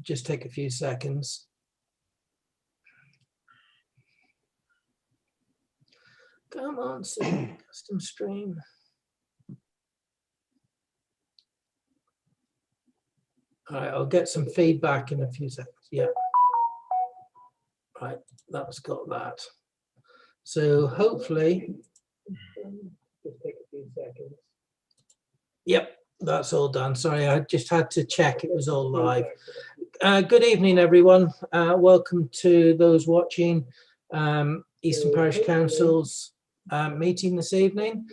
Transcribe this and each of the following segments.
just take a few seconds. Come on, custom stream. All right, I'll get some feedback in a few seconds. Yeah. Right, that's got that. So hopefully, just take a few seconds. Yep, that's all done. Sorry, I just had to check it was all live. Good evening, everyone. Welcome to those watching Easton Parish Council's meeting this evening.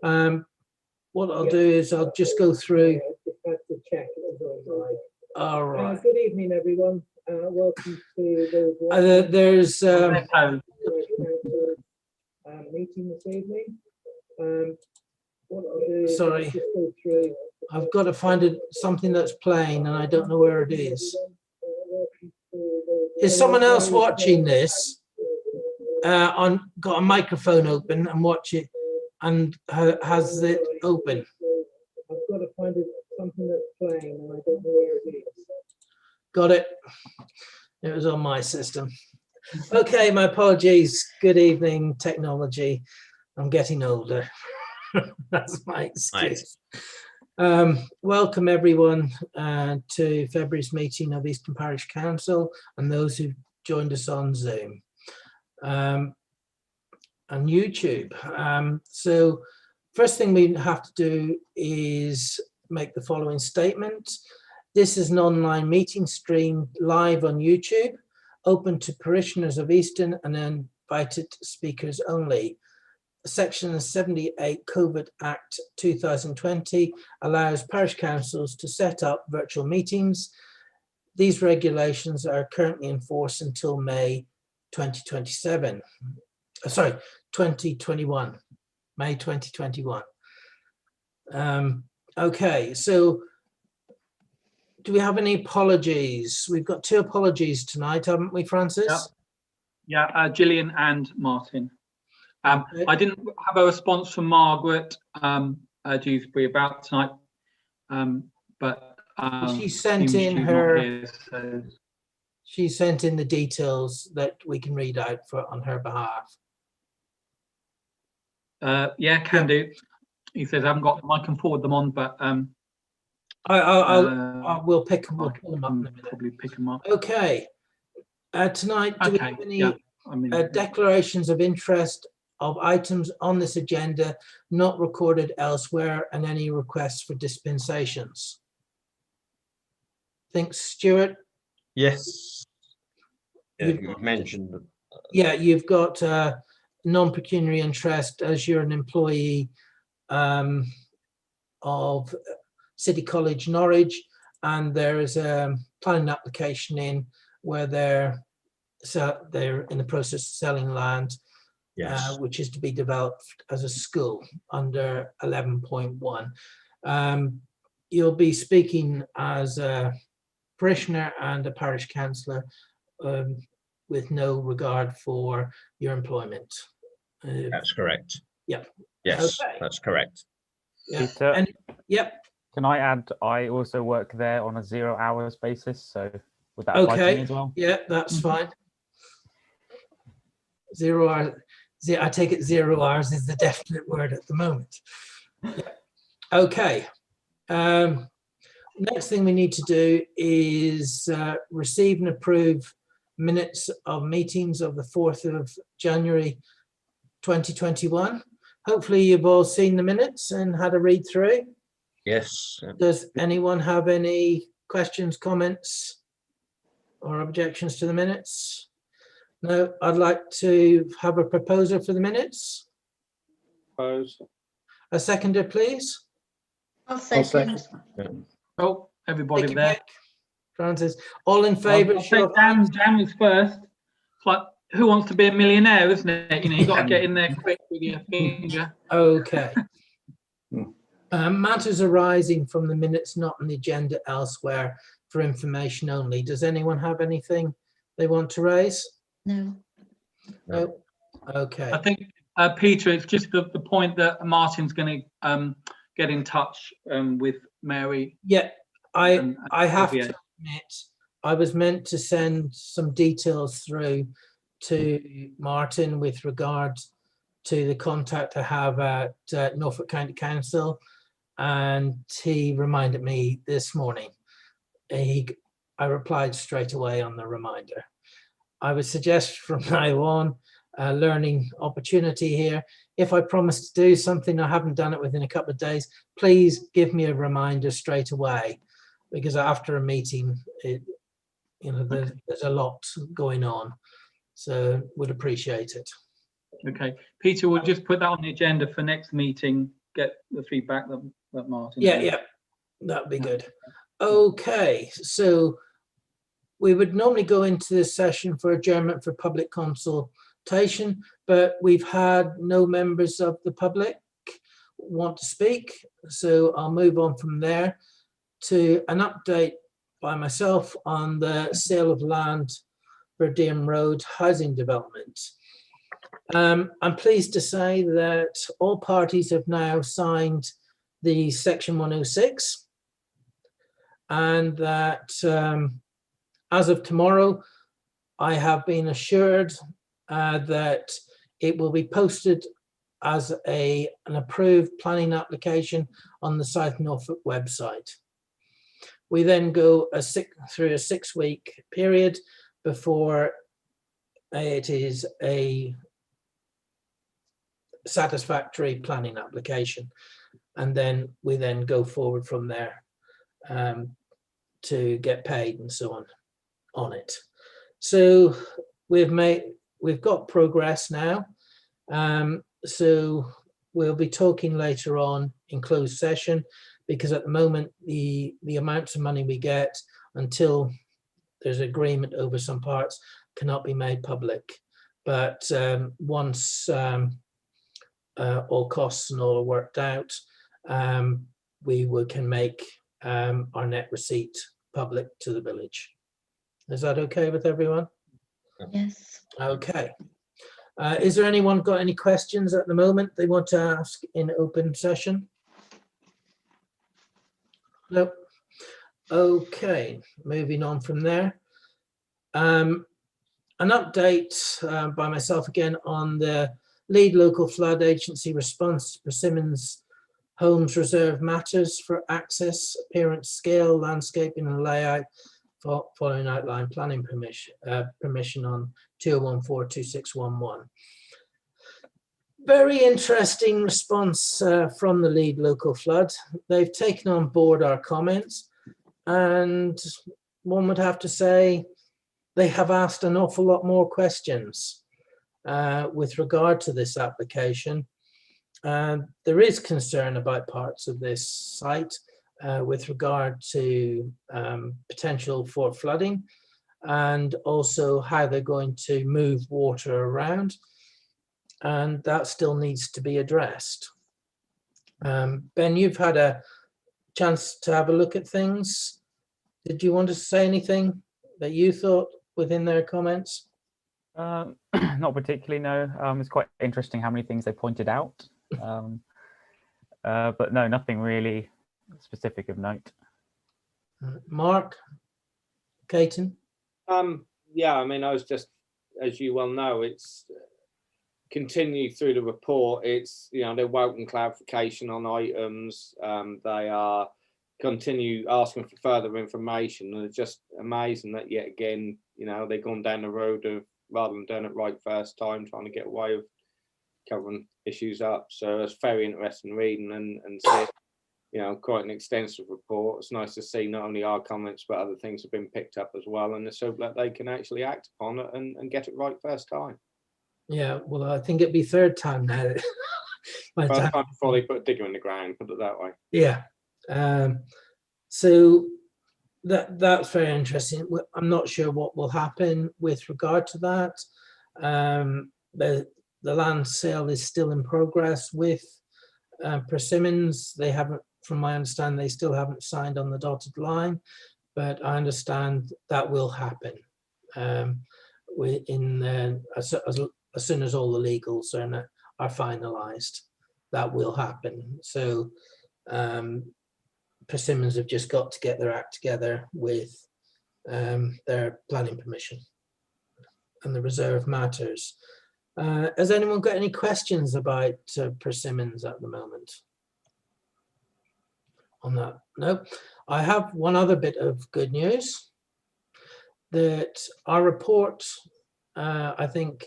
What I'll do is I'll just go through. All right. Good evening, everyone. Welcome to those. There's meeting this evening. What I'll do sorry, just go through. I've got to find something that's playing, and I don't know where it is. Is someone else watching this? Got a microphone open and watch it, and has it open? I've got to find something that's playing, and I don't know where it is. Got it. It was on my system. Okay, my apologies. Good evening, technology. I'm getting older. That's my excuse. Nice. Welcome everyone to February's meeting of Easton Parish Council and those who've joined us on Zoom and YouTube. So first thing we have to do is make the following statement. This is an online meeting streamed live on YouTube, open to parishioners of Easton and invited speakers only. Section 78 COVID Act 2020 allows parish councils to set up virtual meetings. These regulations are currently in force until May 2027. Sorry, 2021, May 2021. Okay, so do we have any apologies? We've got 2 apologies tonight, haven't we, Francis? Yeah, Gillian and Martin. I didn't have a response from Margaret Dewsbury about tonight, but she sent in her. Here, so. She sent in the details that we can read out on her behalf. Yeah, can do. He says I haven't got them. I can forward them on, but we'll pick them. We'll pull them up in a minute. Probably pick them up. Okay. Tonight, do we have any declarations of interest of items on this agenda not recorded elsewhere, and any requests for dispensations? Thanks, Stuart. Yes. Yeah, you've mentioned. Yeah, you've got non-pecuniary interest as you're an employee of City College Norwich, and there is a planning application in where they're in the process of selling land. Yes. Which is to be developed as a school under 11.1. You'll be speaking as a parishioner and a parish councillor with no regard for your employment. That's correct. Yeah. Yes, okay. That's correct. Yeah. Peter, and, yep. Can I add, I also work there on a 0 hours basis, so would that apply to me as well? Yeah, that's fine. 0 hours. I take it 0 hours is the definite word at the moment. Yeah. Okay. Next thing we need to do is receive and approve minutes of meetings of the 4th of January 2021. Hopefully you've all seen the minutes and had a read through. Yes. Does anyone have any questions, comments, or objections to the minutes? No, I'd like to have a proposer for the minutes. Propose. A seconder, please. I'll second. Oh, everybody there. Francis, all in favour? Dan was first. It's like, who wants to be a millionaire, isn't it? You know, you've got to get in there quick with your finger. Okay. Matters arising from the minutes not on the agenda elsewhere for information only. Does anyone have anything they want to raise? No. No. Okay. I think, Peter, it's just the point that Martin's going to get in touch with Mary. Yeah, I have to admit, I was meant to send some details through to Martin with regard to the contact I have at Norfolk County Council, and he reminded me this morning. I replied straight away on the reminder. I would suggest from now on, a learning opportunity here. If I promise to do something, I haven't done it within a couple of days, please give me a reminder straight away, because after a meeting, there's a lot going on. So would appreciate it. Okay, Peter, we'll just put that on the agenda for next meeting, get the feedback that Martin. Yeah, that'd be good. Okay, so we would normally go into this session for adjournment for public consultation, but we've had no members of the public want to speak. So I'll move on from there to an update by myself on the sale of land for Deerham Road housing development. I'm pleased to say that all parties have now signed the Section 106, and that as of tomorrow, I have been assured that it will be posted as an approved planning application on the South Norfolk website. We then go through a 6-week period before it is a satisfactory planning application, and then we go forward from there to get paid and so on it. So we've got progress now. So we'll be talking later on in closed session, because at the moment the amounts of money we get until there's agreement over some parts cannot be made public. But once all costs and all are worked out, we can make our net receipt public to the village. Is that okay with everyone? Yes. Okay. Is there anyone got any questions at the moment they want to ask in open session? Nope. Okay, moving on from there. An update by myself again on the lead local flood agency response to Persimmons Homes Reserve matters for access, appearance, scale, landscaping and layout following outline planning permission on 2014-2611. Very interesting response from the lead local flood. They've taken on board our comments, and one would have to say they have asked an awful lot more questions with regard to this application. There is concern about parts of this site with regard to potential for flooding, and also how they're going to move water around, and that still needs to be addressed. Ben, you've had a chance to have a look at things. Did you want to say anything that you thought within their comments? Not particularly, no. It's quite interesting how many things they pointed out. But no, nothing really specific of note. Mark, Caton? Yeah, I mean, I was just, as you well know, it's continue through the report. It's, they're welcome clarification on items. They are continue asking for further information, and it's just amazing that yet again, they've gone down the road of, rather than doing it right first time, trying to get away with covering issues up. So it's very interesting reading and see, quite an extensive report. It's nice to see not only our comments but other things have been picked up as well, and let's hope that they can actually act upon it and get it right first time. Yeah, well, I think it'd be third time now. First time before they put a digger in the ground, put it that way. Yeah. So that's very interesting. I'm not sure what will happen with regard to that. The land sale is still in progress with Persimmons. They haven't, from my understanding, they still haven't signed on the dotted line, but I understand that will happen as soon as all the legals are finalized. That will happen. So Persimmons have just got to get their act together with their planning permission and the reserve matters. Has anyone got any questions about Persimmons at the moment on that? No. I have one other bit of good news, that our report, I think,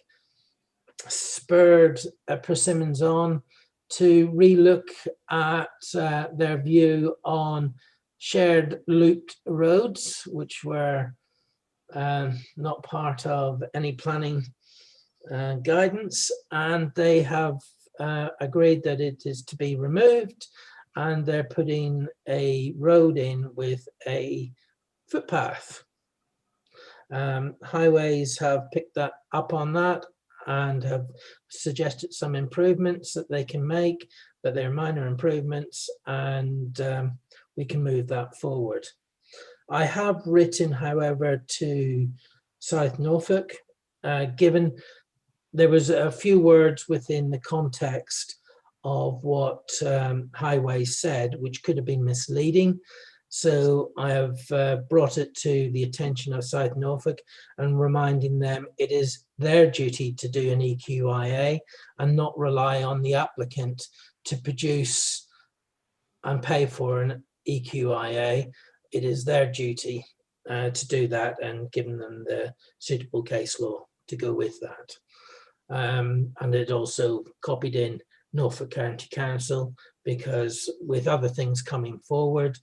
spurred Persimmons on to relook at their view on shared looped roads, which were not part of any planning guidance, and they have agreed that it is to be removed, and they're putting a road in with a footpath. Highways have picked that up on that and have suggested some improvements that they can make, but they're minor improvements, and we can move that forward. I have written, however, to South Norfolk, given there was a few words within the context of what Highways said, which could have been misleading. So I have brought it to the attention of South Norfolk and reminding them it is their duty to do an EQIA and not rely on the applicant to produce and pay for an EQIA. It is their duty to do that, and giving them the suitable case law to go with that. And it also copied in Norfolk County Council, because with other things coming forward,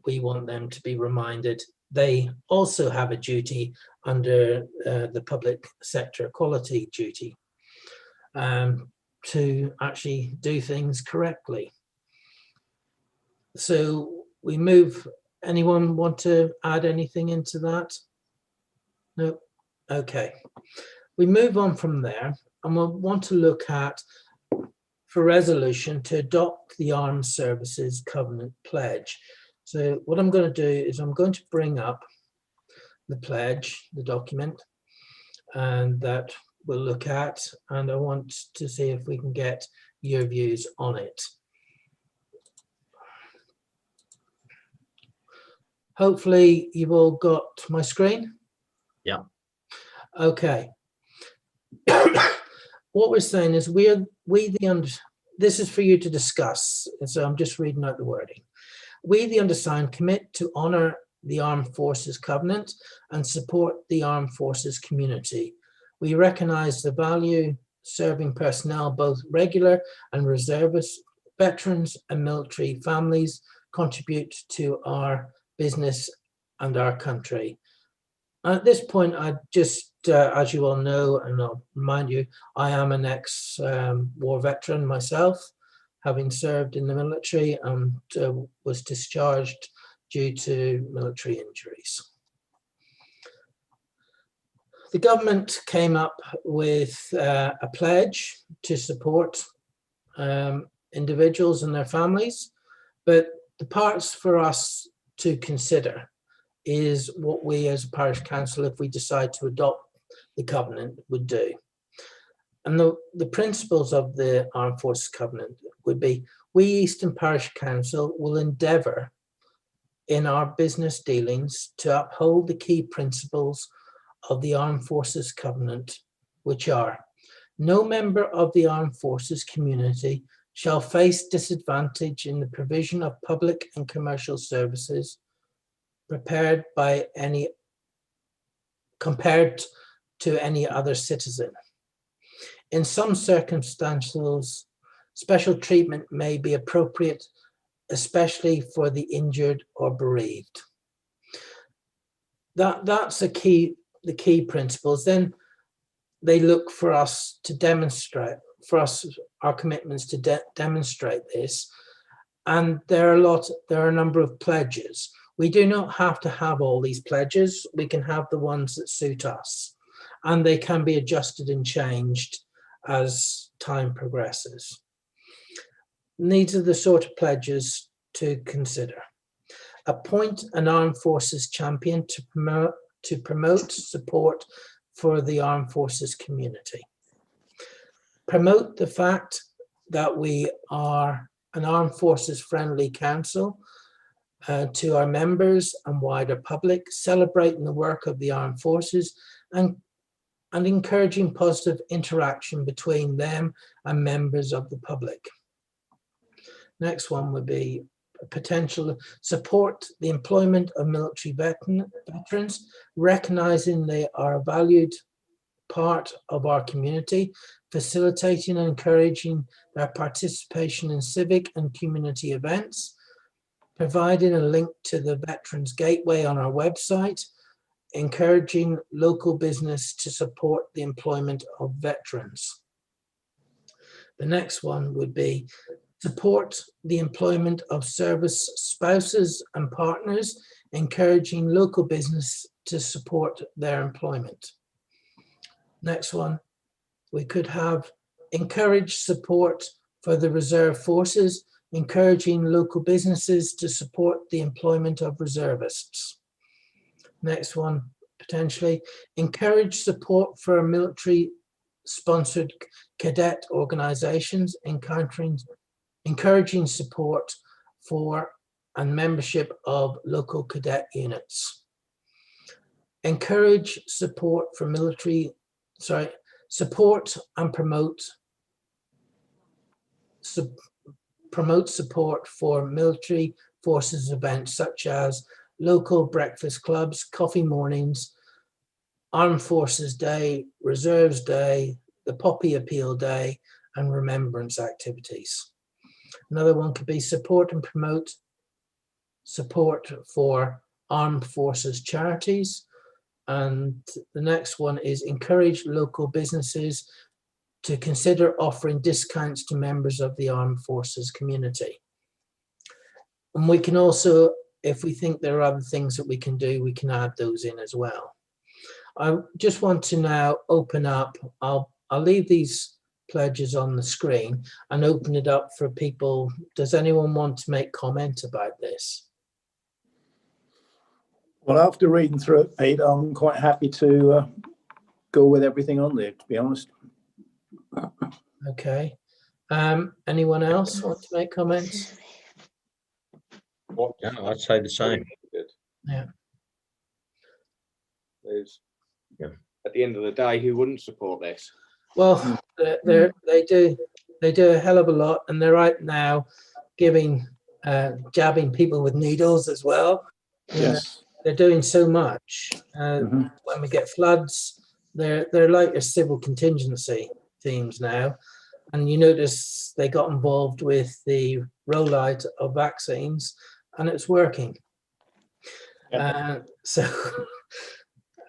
we want them to be reminded they also have a duty under the public sector equality duty to actually do things correctly. So we move. Anyone want to add anything into that? No? Okay. We move on from there, and we'll want to look at, for resolution, to adopt the Armed Services Covenant Pledge. So what I'm going to do is I'm going to bring up the pledge, the document, and that we'll look at, and I want to see if we can get your views on it. Hopefully you've all got my screen. Yeah. Okay. What we're saying is this is for you to discuss, and so I'm just reading out the wording. We, the undersigned, commit to honour the Armed Forces Covenant and support the Armed Forces community. We recognise the value serving personnel, both regular and reservists, veterans and military families, contribute to our business and our country. At this point, I just, as you all know, and I'll remind you, I am an ex-war veteran myself, having served in the military, and was discharged due to military injuries. The government came up with a pledge to support individuals and their families, but the parts for us to consider is what we as a parish council, if we decide to adopt the covenant, would do. And the principles of the Armed Forces Covenant would be, we Easton Parish Council will endeavour in our business dealings to uphold the key principles of the Armed Forces Covenant, which are: no member of the Armed Forces community shall face disadvantage in the provision of public and commercial services compared to any other citizen. In some circumstances, special treatment may be appropriate, especially for the injured or bereaved. That's the key principles. Then they look for us to demonstrate, our commitments to demonstrate this. And there are a number of pledges. We do not have to have all these pledges. We can have the ones that suit us, and they can be adjusted and changed as time progresses. And these are the sort of pledges to consider. Appoint an armed forces champion to promote support for the armed forces community. Promote the fact that we are an armed forces friendly council, to our members and wider public, celebrating the work of the armed forces and encouraging positive interaction between them and members of the public. Next one would be potential support the employment of military veterans, recognizing they are a valued part of our community, facilitating and encouraging their participation in civic and community events, providing a link to the Veterans Gateway on our website, encouraging local business to support the employment of veterans. The next one would be support the employment of service spouses and partners, encouraging local business to support their employment. Next one, we could have encourage support for the reserve forces, encouraging local businesses to support the employment of reservists. Next one, potentially encourage support for military sponsored cadet organizations, encouraging support for and membership of local cadet units. Encourage support for support and promote support for military forces events such as local breakfast clubs, coffee mornings, Armed Forces Day, Reserves Day, the Poppy Appeal Day, and remembrance activities. Another one could be support and promote support for armed forces charities. And the next one is encourage local businesses to consider offering discounts to members of the armed forces community. And we can also, if we think there are other things that we can do, we can add those in as well. I just want to now open up, I'll leave these pledges on the screen and open it up for people. Does anyone want to make comment about this? Well, after reading through it, Pete, I'm quite happy to go with everything on there, to be honest. Okay. Anyone else want to make comments? Yeah, I'd say the same. Yeah. At the end of the day, who wouldn't support this? Well, they do a hell of a lot, and they're right now jabbing people with needles as well. Yes. They're doing so much. When we get floods, they're like a civil contingency teams now. And you notice they got involved with the rollout of vaccines, and it's working. Yep.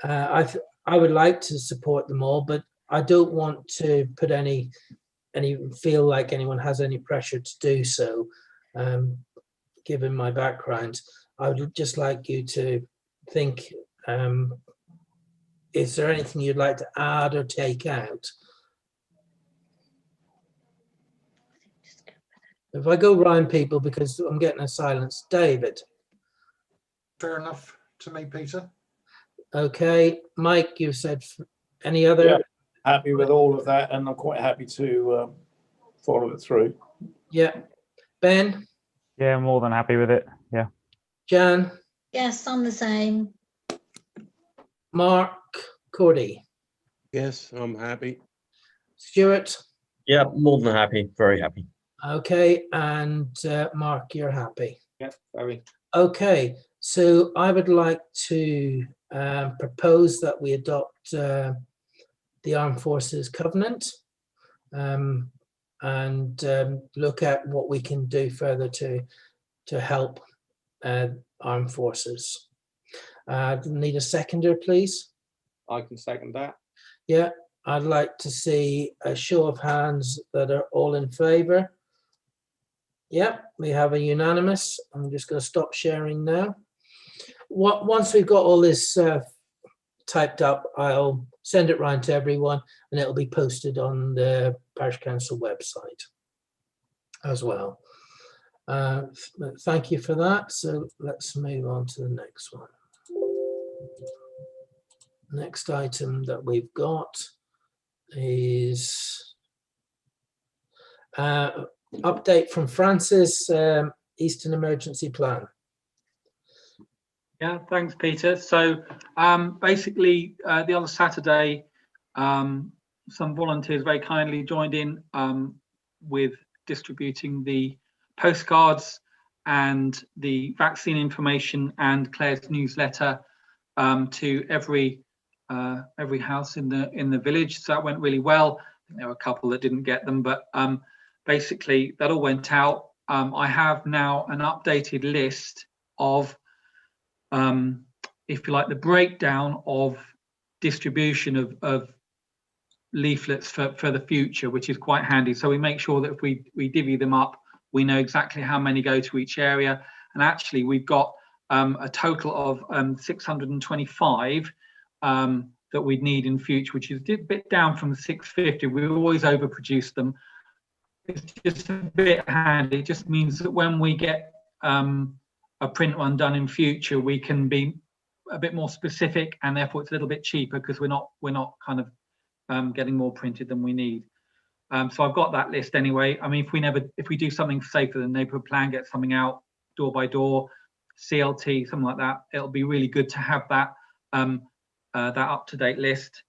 I would like to support them all, but I don't want to put feel like anyone has any pressure to do so. Given my background, I would just like you to think, is there anything you'd like to add or take out? If I go round people, because I'm getting a silence. David. Fair enough to me, Peter. Okay. Mike, you said any other? Yeah, happy with all of that, and I'm quite happy to follow it through. Yeah. Ben? Yeah, I'm more than happy with it. Yeah. Jan? Yes, I'm the same. Mark? Cordy? Yes, I'm happy. Stuart? Yeah, more than happy, very happy. Okay, and Mark, you're happy? Yeah, very. Okay, so I would like to propose that we adopt the Armed Forces Covenant and look at what we can do further to help armed forces. Need a seconder, please? I can second that. Yeah, I'd like to see a show of hands that are all in favor. Yeah, we have a unanimous. I'm just going to stop sharing now. Once we've got all this typed up, I'll send it round to everyone, and it'll be posted on the Parish Council website as well. Thank you for that. So let's move on to the next one. Next item that we've got is update from Francis, Easton Emergency Plan. Yeah, thanks, Peter. So basically, the other Saturday, some volunteers very kindly joined in with distributing the postcards and the vaccine information and Claire's newsletter to every house in the village. So that went really well. I think there were a couple that didn't get them, but basically that all went out. I have now an updated list of if you like, the breakdown of distribution of leaflets for the future, which is quite handy. So we make sure that if we divvy them up, we know exactly how many go to each area. And actually, we've got a total of 625 that we'd need in future, which is a bit down from the 650. We always overproduce them. It's just a bit handy. It just means that when we get a print one done in future, we can be a bit more specific, and therefore it's a little bit cheaper because we're not kind of getting more printed than we need. So I've got that list anyway. I mean, if we do something safer than neighbourhood plan, get something out door by door, CLT, something like that, it'll be really good to have that that up-to-date list.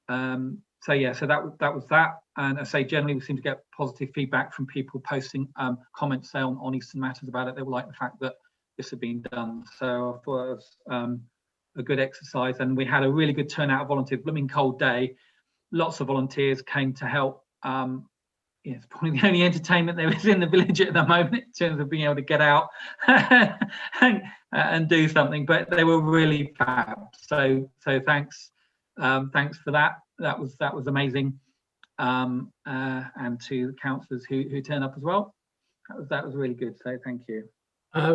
So yeah, so that was that. And I say generally we seem to get positive feedback from people posting comments, say on Eastern Matters about it. They will like the fact that this had been done. So I thought it was a good exercise, and we had a really good turnout of volunteers. Blooming cold day, lots of volunteers came to help. It's probably the only entertainment there is in the village at the moment in terms of being able to get out and do something, but they were really fab. So thanks for that. That was amazing. And to the councillors who turned up as well. That was really good. So thank you.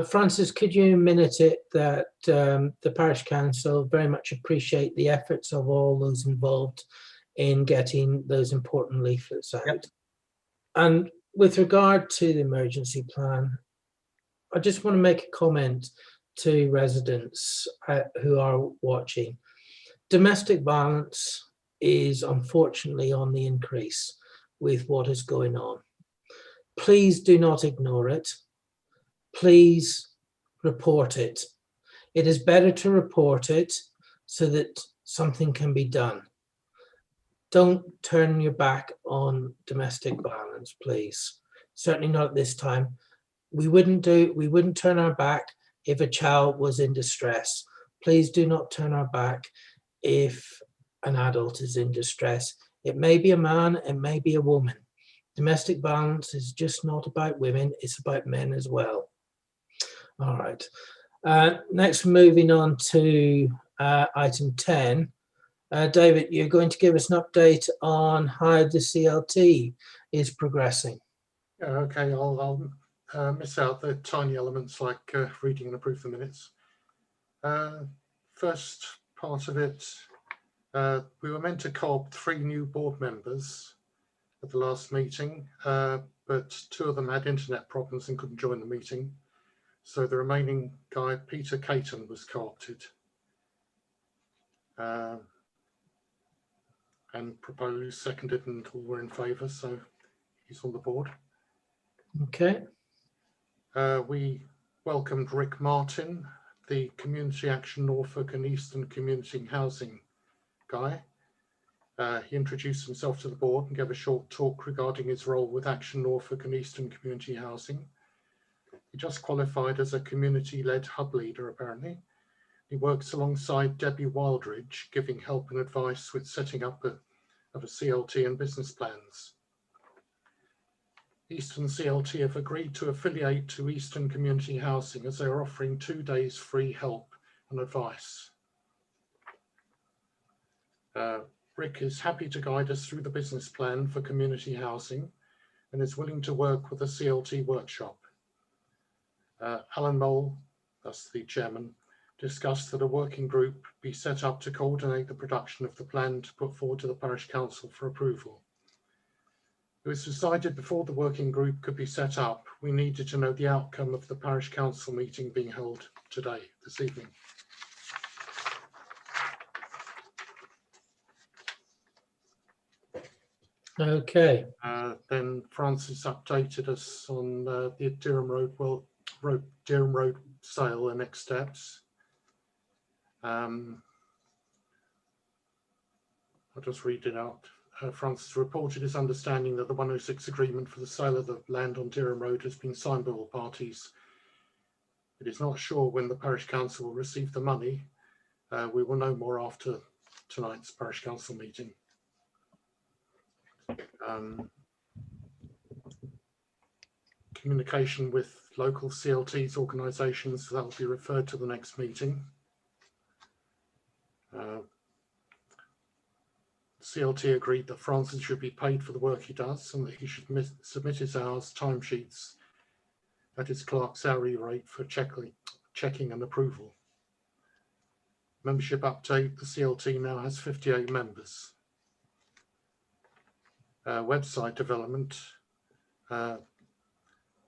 Francis, could you minute it that the parish council very much appreciate the efforts of all those involved in getting those important leaflets out. Yep. And with regard to the emergency plan, I just want to make a comment to residents who are watching. Domestic violence is unfortunately on the increase with what is going on. Please do not ignore it. Please report it. It is better to report it so that something can be done. Don't turn your back on domestic violence, please. Certainly not at this time. We wouldn't turn our back if a child was in distress. Please do not turn our back if an adult is in distress. It may be a man, it may be a woman. Domestic violence is just not about women, it's about men as well. All right. Next, moving on to item 10. David, you're going to give us an update on how the CLT is progressing. Yeah, okay, I'll miss out the tiny elements like reading and approve the minutes. First part of it, we were meant to co-opt 3 new board members at the last meeting, but 2 of them had internet problems and couldn't join the meeting. So the remaining guy, Peter Caton, was co-opted and proposed, seconded, and all were in favour, so he's on the board. Okay. We welcomed Rick Martin, the Community Action Norfolk and Eastern Community Housing guy. He introduced himself to the board and gave a short talk regarding his role with Action Norfolk and Eastern Community Housing. He just qualified as a community-led hub leader, apparently. He works alongside Debbie Wildridge, giving help and advice with setting up of a CLT and business plans. Eastern CLT have agreed to affiliate to Eastern Community Housing as they are offering 2 days free help and advice. Rick is happy to guide us through the business plan for community housing and is willing to work with a CLT workshop. Alan Mole, that's the chairman, discussed that a working group be set up to coordinate the production of the plan to put forward to the parish council for approval. It was decided before the working group could be set up, we needed to know the outcome of the parish council meeting being held today, this evening. Okay. Then Francis updated us on the Durham Road Durham Road sale and next steps. I'll just read it out. Francis reported his understanding that the 106 agreement for the sale of the land on Dereham Road has been signed by all parties. It is not sure when the parish council will receive the money. We will know more after tonight's parish council meeting. Communication with local CLTs organisations, that will be referred to the next meeting. CLT agreed that Francis should be paid for the work he does and that he should submit his hours timesheets at his clerk's hourly rate for checking and approval. Membership update, the CLT now has 58 members. Website development,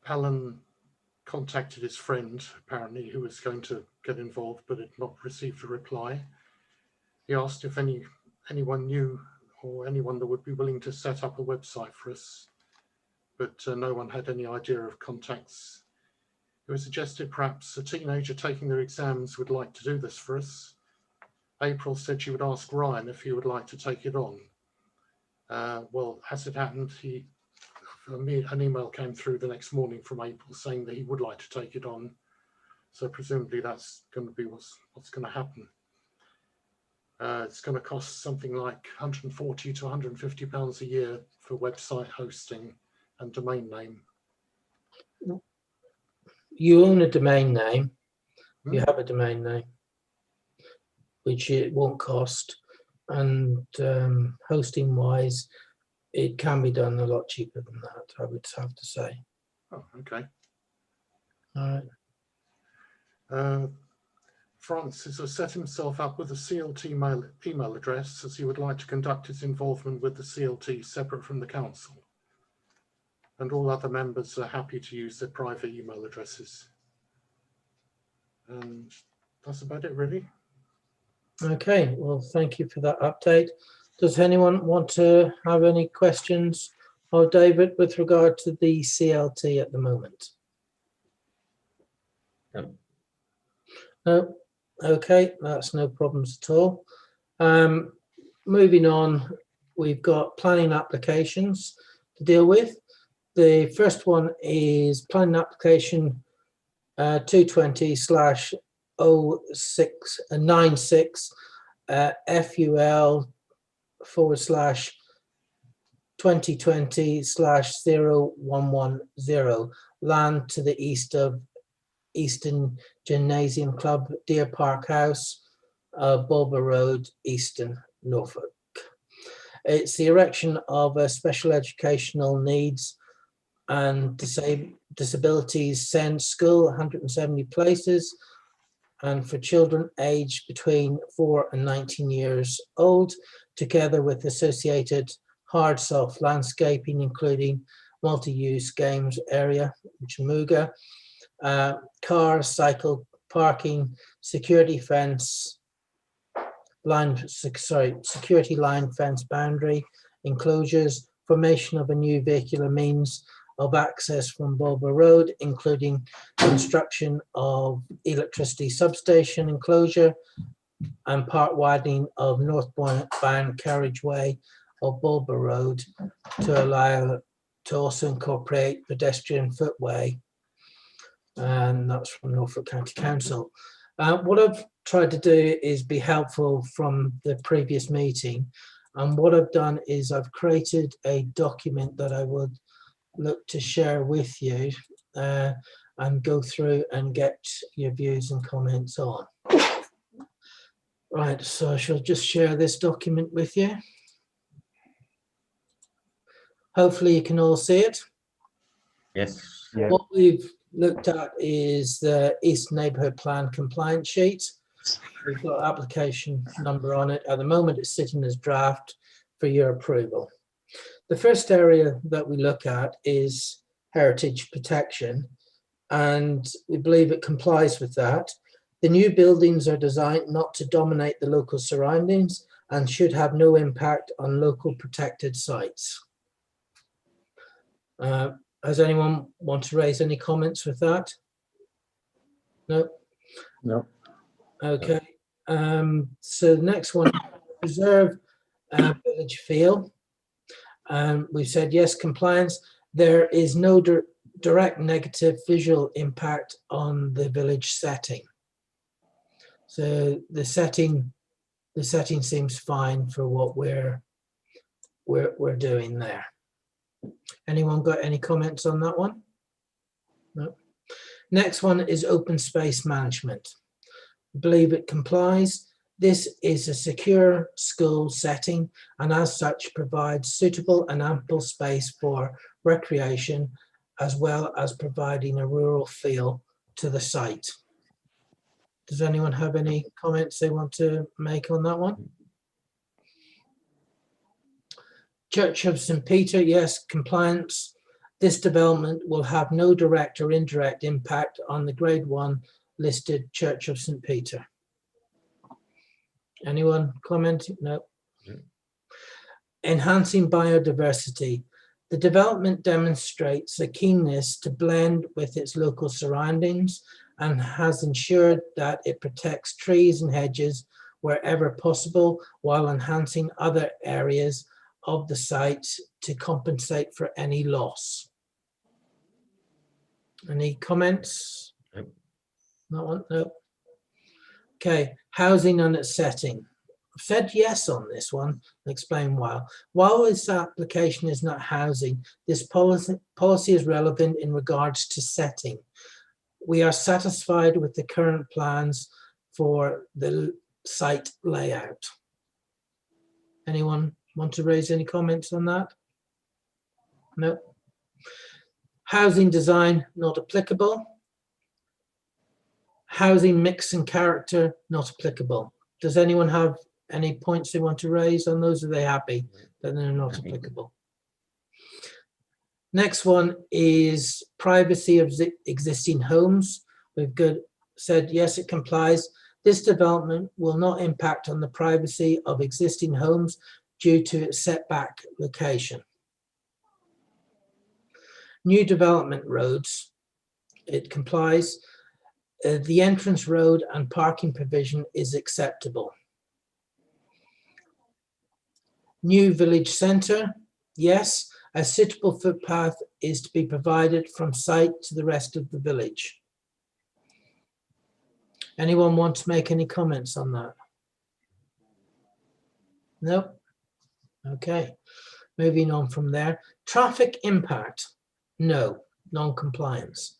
Alan contacted his friend, apparently, who was going to get involved but had not received a reply. He asked if anyone knew or anyone that would be willing to set up a website for us, but no one had any idea of contacts. It was suggested perhaps a teenager taking their exams would like to do this for us. April said she would ask Ryan if he would like to take it on. Well, as it happened, an email came through the next morning from April saying that he would like to take it on. So presumably that's going to be what's going to happen. It's going to cost something like £140 to £150 a year for website hosting and domain name. You own a domain name. You have a domain name, which it won't cost. And hosting wise, it can be done a lot cheaper than that, I would have to say. Oh, okay. All right. Francis has set himself up with a CLT email address as he would like to conduct his involvement with the CLT separate from the council. And all other members are happy to use their private email addresses. And that's about it, really. Okay, well, thank you for that update. Does anyone want to have any questions of David with regard to the CLT at the moment? No. No? Okay, that's no problems at all. Moving on, we've got planning applications to deal with. The first one is planning application 220/0696 FUL/2020/0110 land to the east of Easton Gymnasium Club, Deer Park House, Bulber Road, Easton, Norfolk. It's the erection of a special educational needs and disabilities SEND school, 170 places, and for children aged between 4 and 19 years old, together with associated hard soft landscaping, including multi-use games area, Jamuga, car, cycle parking, security line fence boundary, enclosures, formation of a new vehicular means of access from Bulber Road, including construction of electricity substation enclosure and part widening of northbound carriageway of Bulber Road to allow to also incorporate pedestrian footway. And that's from Norfolk County Council. What I've tried to do is be helpful from the previous meeting. And what I've done is I've created a document that I would look to share with you and go through and get your views and comments on. Right, so I shall just share this document with you. Hopefully you can all see it. Yes. Yeah. What we've looked at is the East Neighbourhood Plan compliance sheet. We've got application number on it. At the moment, it's sitting as draft for your approval. The first area that we look at is heritage protection, and we believe it complies with that. The new buildings are designed not to dominate the local surroundings and should have no impact on local protected sites. Does anyone want to raise any comments with that? No? No. Okay. So the next one, preserve village feel. We've said yes, compliance. There is no direct negative visual impact on the village setting. So the setting seems fine for what we're doing there. Anyone got any comments on that one? No. Next one is open space management. I believe it complies. This is a secure school setting and as such provides suitable and ample space for recreation as well as providing a rural feel to the site. Does anyone have any comments they want to make on that one? Church of St. Peter, yes, compliance. This development will have no direct or indirect impact on the grade 1 listed Church of St. Peter. Anyone commenting? No. Enhancing biodiversity. The development demonstrates a keenness to blend with its local surroundings and has ensured that it protects trees and hedges wherever possible while enhancing other areas of the site to compensate for any loss. Any comments? Nope. That one? No. Okay, housing and its setting. I've said yes on this one. I'll explain why. While this application is not housing, this policy is relevant in regards to setting. We are satisfied with the current plans for the site layout. Anyone want to raise any comments on that? No. Housing design, not applicable. Housing mix and character, not applicable. Does anyone have any points they want to raise on those? Are they happy that they're not applicable? Next one is privacy of existing homes. We've said yes, it complies. This development will not impact on the privacy of existing homes due to its setback location. New development roads, it complies. The entrance road and parking provision is acceptable. New village centre, yes, a suitable footpath is to be provided from site to the rest of the village. Anyone want to make any comments on that? No? Okay, moving on from there. Traffic impact, no, non-compliance.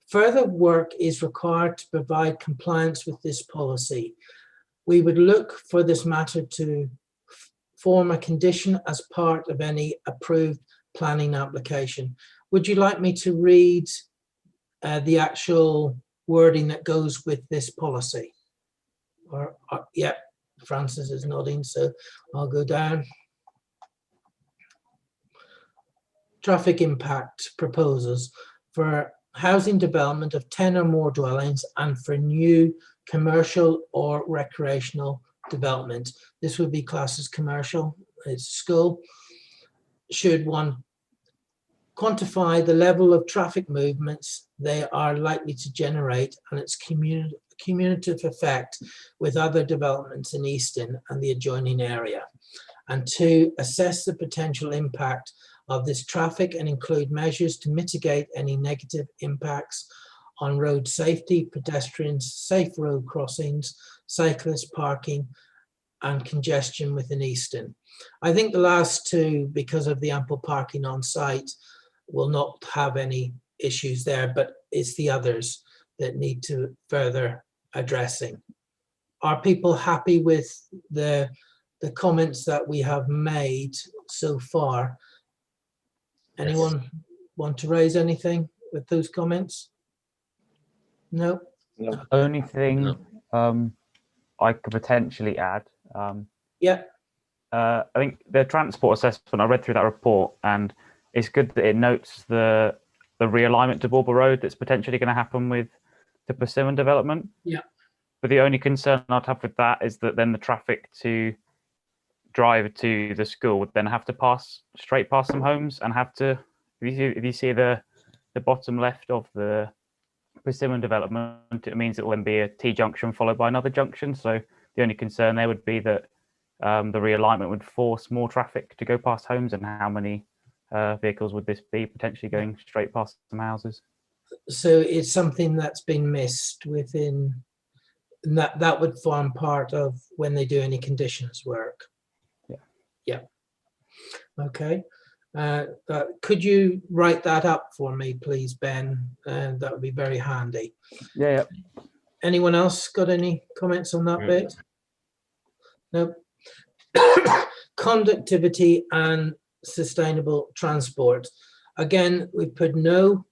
Further work is required to provide compliance with this policy. We would look for this matter to form a condition as part of any approved planning application. Would you like me to read the actual wording that goes with this policy? Yeah, Francis is nodding, so I'll go down. Traffic impact proposals for housing development of 10 or more dwellings and for new commercial or recreational development. This would be classed as commercial. It's school. Should one quantify the level of traffic movements they are likely to generate and its cumulative effect with other developments in Easton and the adjoining area, and to assess the potential impact of this traffic and include measures to mitigate any negative impacts on road safety, pedestrians, safe road crossings, cyclist parking, and congestion within Easton. I think the last two, because of the ample parking on site, will not have any issues there, but it's the others that need to further addressing. Are people happy with the comments that we have made so far? Anyone want to raise anything with those comments? No? No. Only thing I could potentially add. Yeah. I think the transport assessment, I read through that report and it's good that it notes the realignment to Borba Road that's potentially going to happen with the Persimmon development. Yeah. But the only concern I'd have with that is that then the traffic to drive to the school would then have to pass straight past some homes and have to, if you see the bottom left of the Persimmon development, it means it will then be a T junction followed by another junction. So The only concern there would be that the realignment would force more traffic to go past homes, and how many vehicles would this be potentially going straight past some houses? So it's something that's been missed within, and that would form part of when they do any conditions work. Yeah. Okay. Could you write that up for me, please, Ben? That would be very handy. Yeah. Anyone else got any comments on that bit? No. Conductivity and sustainable transport. Again, we put no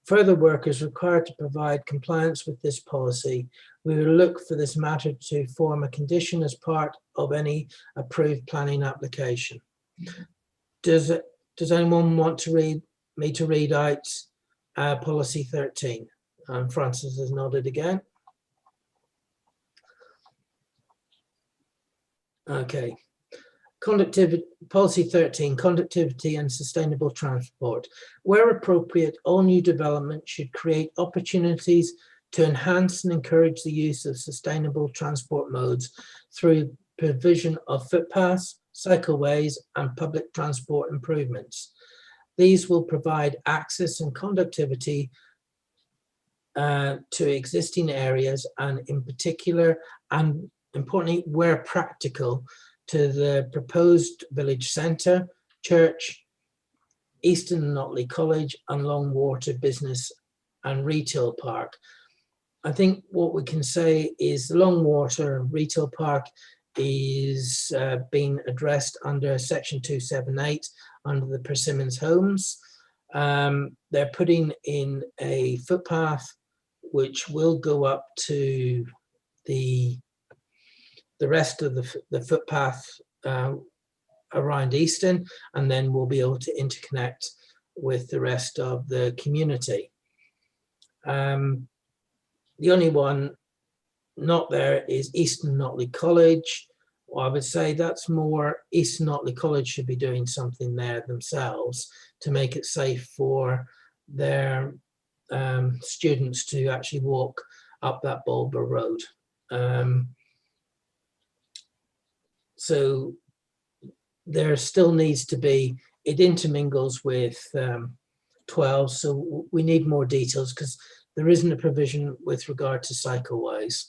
further work is required to provide compliance with this policy. We will look for this matter to form a condition as part of any approved planning application. Does anyone want to read out policy 13? Francis has nodded again. Okay. Conductivity, policy 13, conductivity and sustainable transport. Where appropriate, all new development should create opportunities to enhance and encourage the use of sustainable transport modes through provision of footpaths, cycleways, and public transport improvements. These will provide access and conductivity to existing areas, and in particular, and importantly, where practical, to the proposed village centre, church, Easton and Notley College, and Longwater Business and Retail Park. I think what we can say is the Longwater Retail Park is being addressed under section 278 under the Persimmons Homes. They're putting in a footpath which will go up to the rest of the footpath around Easton, and then we'll be able to interconnect with the rest of the community. The only one not there is Easton Notley College. Well, I would say that's more Easton Notley College should be doing something there themselves to make it safe for their students to actually walk up that Bulber Road. So there still needs to be, it intermingles with 12, so we need more details because there isn't a provision with regard to cycleways.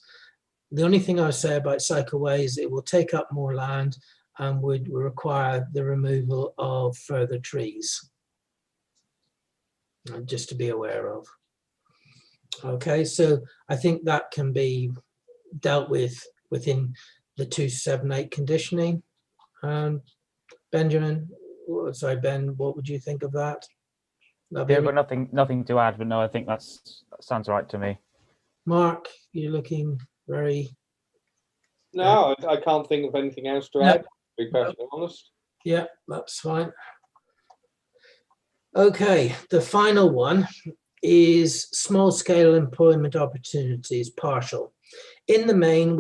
The only thing I would say about cycleways, it will take up more land and would require the removal of further trees, just to be aware of. Okay, so I think that can be dealt with within the 278 conditioning. Benjamin, sorry, Ben, what would you think of that? Yeah, but nothing to add, but no, I think that sounds right to me. Mark, you're looking very... No, I can't think of anything else to add, to be perfectly honest. Yeah, that's fine. Okay, the final one is small-scale employment opportunities, partial. In the main,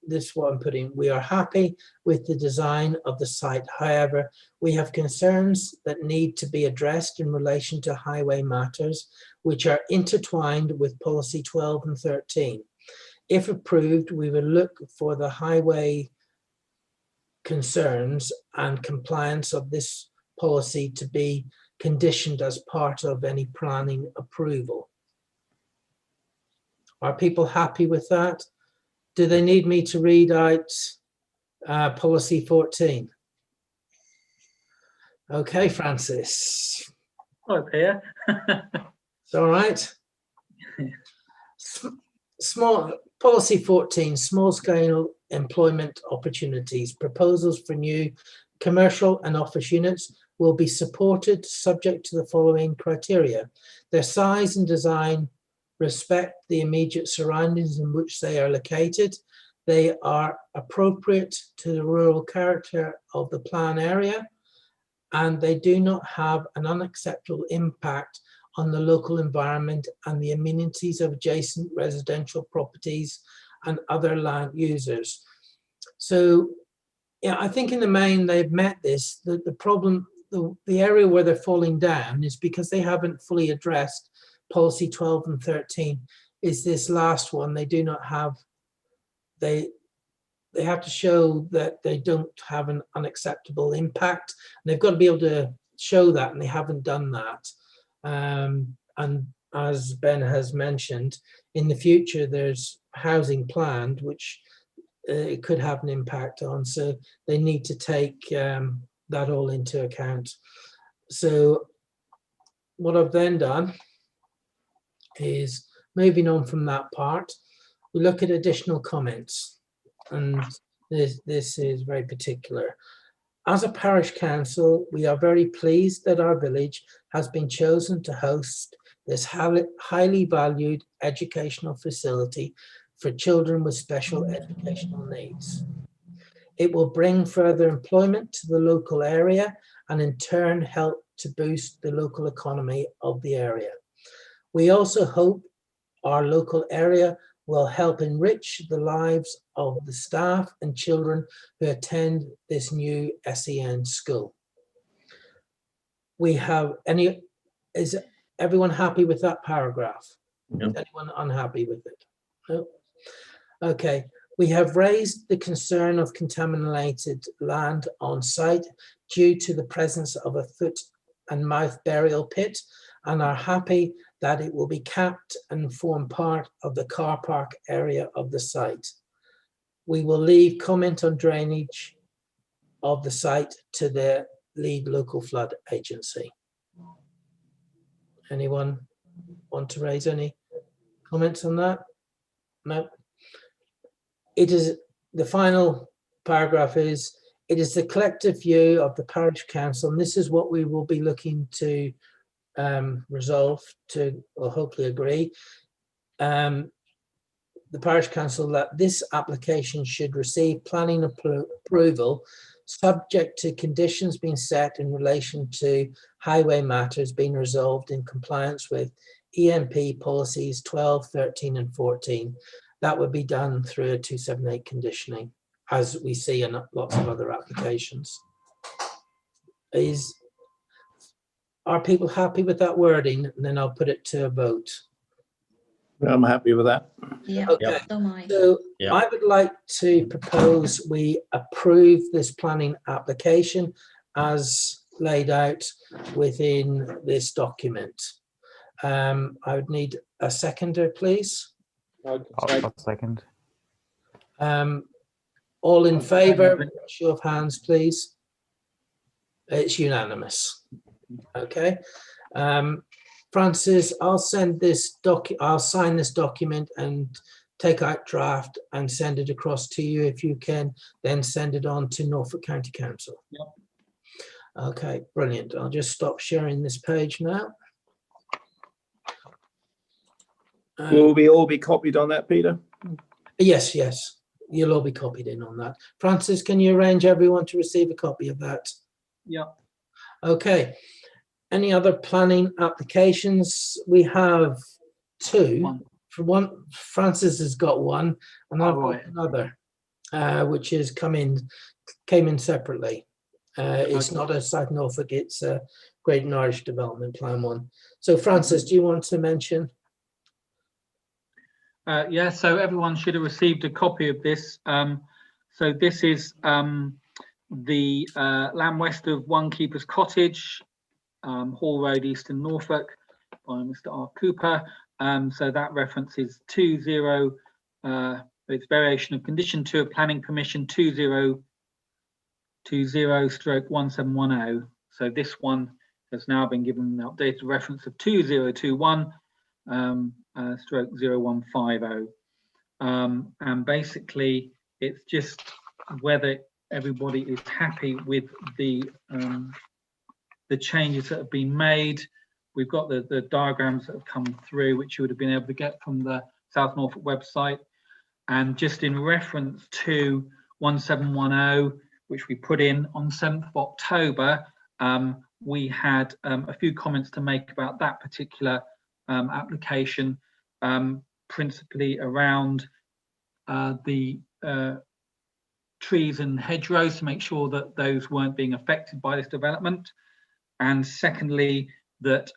this is what I'm putting, we are happy with the design of the site. However, we have concerns that need to be addressed in relation to highway matters, which are intertwined with policy 12 and 13. If approved, we will look for the highway concerns and compliance of this policy to be conditioned as part of any planning approval. Are people happy with that? Do they need me to read out policy 14? Okay, Francis. Oh, Pierre. It's all right. Policy 14, small scale employment opportunities. Proposals for new commercial and office units will be supported subject to the following criteria. Their size and design respect the immediate surroundings in which they are located. They are appropriate to the rural character of the plan area, and they do not have an unacceptable impact on the local environment and the amenities of adjacent residential properties and other land users. So, yeah, I think in the main they've met this. The problem, the area where they're falling down is because they haven't fully addressed policy 12 and 13 is this last one. They do not have, they have to show that they don't have an unacceptable impact. And they've got to be able to show that, and they haven't done that. And as Ben has mentioned, in the future, there's housing planned, which it could have an impact on. So they need to take that all into account. So what I've then done is, moving on from that part, we look at additional comments. And this is very particular. As a parish council, we are very pleased that our village has been chosen to host this highly valued educational facility for children with special educational needs. It will bring further employment to the local area and in turn help to boost the local economy of the area. We also hope our local area will help enrich the lives of the staff and children who attend this new SEN school. Is everyone happy with that paragraph? No. Is anyone unhappy with it? No? Okay. We have raised the concern of contaminated land on site due to the presence of a foot and mouth burial pit, and are happy that it will be capped and form part of the car park area of the site. We will leave comment on drainage of the site to the lead local flood agency. Anyone want to raise any comments on that? No. It is, the final paragraph is, it is the collective view of the parish council, and this is what we will be looking to resolve to, or hopefully agree, the parish council, that this application should receive planning approval subject to conditions being set in relation to highway matters being resolved in compliance with EMP policies 12, 13 and 14. That would be done through a 278 conditioning, as we see in lots of other applications. Are people happy with that wording? And then I'll put it to a vote. I'm happy with that. Yeah, Okay. so am I. So Yeah. I would like to propose we approve this planning application as laid out within this document. I would need a seconder, please. I'll second. All in favour, show of hands, please. It's unanimous. Okay. Francis, I'll send this I'll sign this document and take out draft and send it across to you if you can, then send it on to Norfolk County Council. Yep. Okay, brilliant. I'll just stop sharing this page now. Will we all be copied on that, Peter? Yes, yes. You'll all be copied in on that. Francis, can you arrange everyone to receive a copy of that? Yeah. Okay. Any other planning applications? We have two. One. For one, Francis has got one, and I've right. got another, which is came in separately. It's Okay. not a South Norfolk, it's a Great Norwich Development Plan one. So Francis, do you want to mention? Yeah, so everyone should have received a copy of this. So this is the land west of One Keeper's Cottage, Hall Road, Easton Norfolk, by Mr. R. Cooper. So that reference is 20, it's variation of condition 2 of planning permission 2020/1710. So this one has now been given an updated reference of 2021 stroke 0150. And basically it's just whether everybody is happy with the changes that have been made. We've got the diagrams that have come through, which you would have been able to get from the South Norfolk website. And just in reference to 1710, which we put in on 7th of October, we had a few comments to make about that particular application, principally around the trees and hedgerows to make sure that those weren't being affected by this development. And secondly, that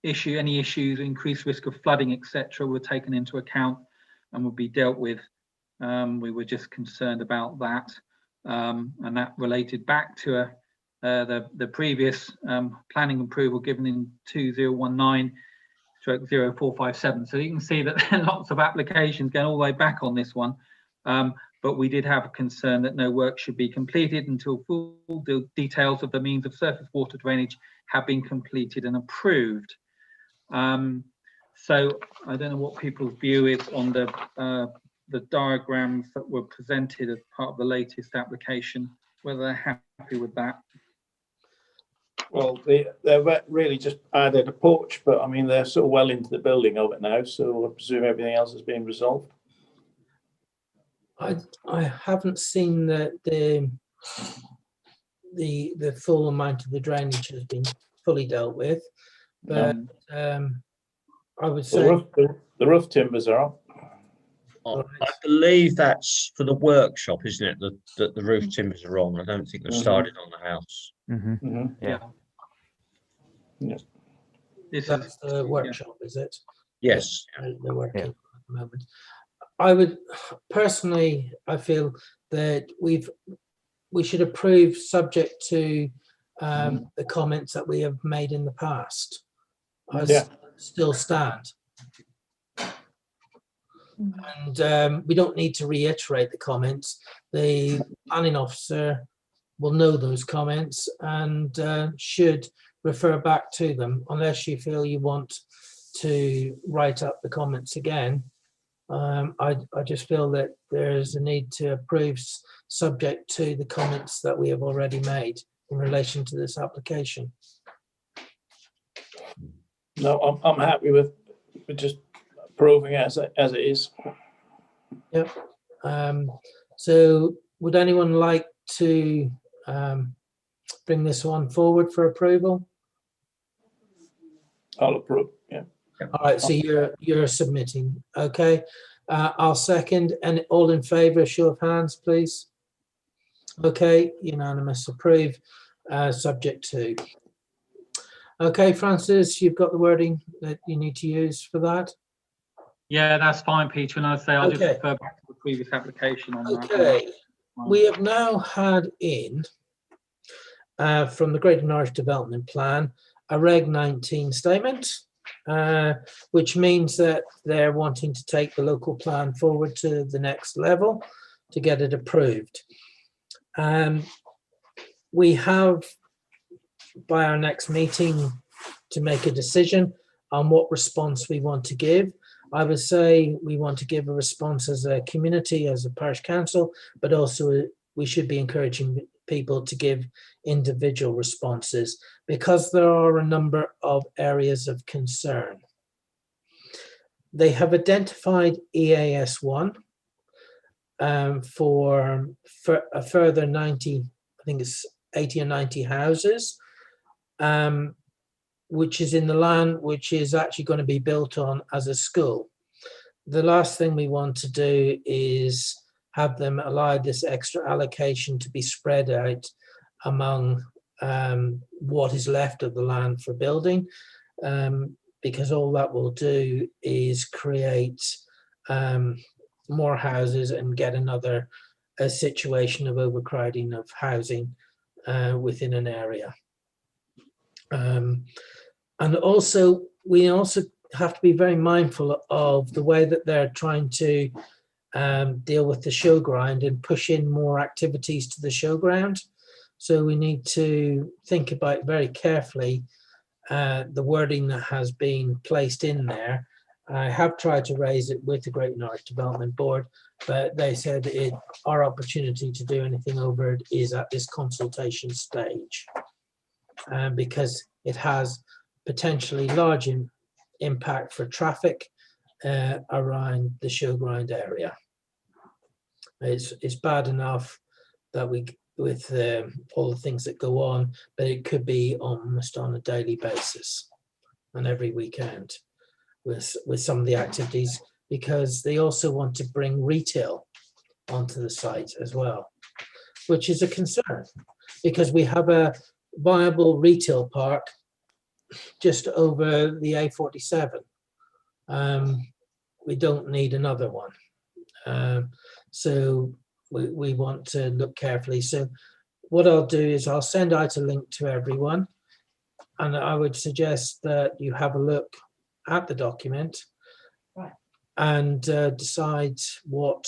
any issues, increased risk of flooding, etc., were taken into account and would be dealt with We were just concerned about that, and that related back to the previous planning approval given in 2019/0457. So you can see that there are lots of applications going all the way back on this one. But we did have a concern that no work should be completed until full details of the means of surface water drainage have been completed and approved. So I don't know what people's view is on the diagrams that were presented as part of the latest application, whether they're happy with that. Well, they're really just added a porch, but I mean, they're sort of well into the building of it now, so I presume everything else has been resolved. I haven't seen the full amount of the drainage has been fully dealt with, but I would say The roof timbers are up. I believe that's for the workshop, isn't it? That the roof timbers are on. I don't think they've started on the house. Yeah. that's the workshop, is it? Yes. They're working at the moment. I would personally, I feel that we should approve subject to the comments that we have made in the past. I still stand. And we don't need to reiterate the comments. The planning officer will know those comments and should refer back to them, unless you feel you want to write up the comments again. I just feel that there's a need to approve subject to the comments that we have already made in relation to this application. No, I'm happy with just approving as it is. Yep. So would anyone like to bring this one forward for approval? I'll approve, yeah. All right, so you're submitting, okay. I'll second, and all in favour, show of hands, please. Okay, unanimous, approve, subject to. Okay, Francis, you've got the wording that you need to use for that? Yeah, that's fine, Peter, and I'd say I'll just Okay. refer back to the previous application on that. Okay, we have now had in, from the Greater Norwich Development Plan, a Reg 19 statement, which means that they're wanting to take the local plan forward to the next level to get it approved. We have, by our next meeting, to make a decision on what response we want to give. I would say we want to give a response as a community, as a parish council, but also we should be encouraging people to give individual responses, because there are a number of areas of concern. They have identified EAS1 for a further 90, I think it's 80 or 90 houses, which is in the land which is actually going to be built on as a school. The last thing we want to do is have them allow this extra allocation to be spread out among what is left of the land for building, because all that will do is create more houses and get another situation of overcrowding of housing within an area. And also, we also have to be very mindful of the way that they're trying to deal with the showground and push in more activities to the showground. So we need to think about very carefully the wording that has been placed in there. I have tried to raise it with the Great Norwich Development Board, but they said our opportunity to do anything over it is at this consultation stage, because it has potentially large impact for traffic around the showground area. It's bad enough that with all the things that go on, but it could be almost on a daily basis and every weekend with some of the activities, because they also want to bring retail onto the site as well, which is a concern, because we have a viable retail park just over the A47. We don't need another one. So we want to look carefully. So what I'll do is I'll send out a link to everyone, and I would suggest that you have a look at the document and decide what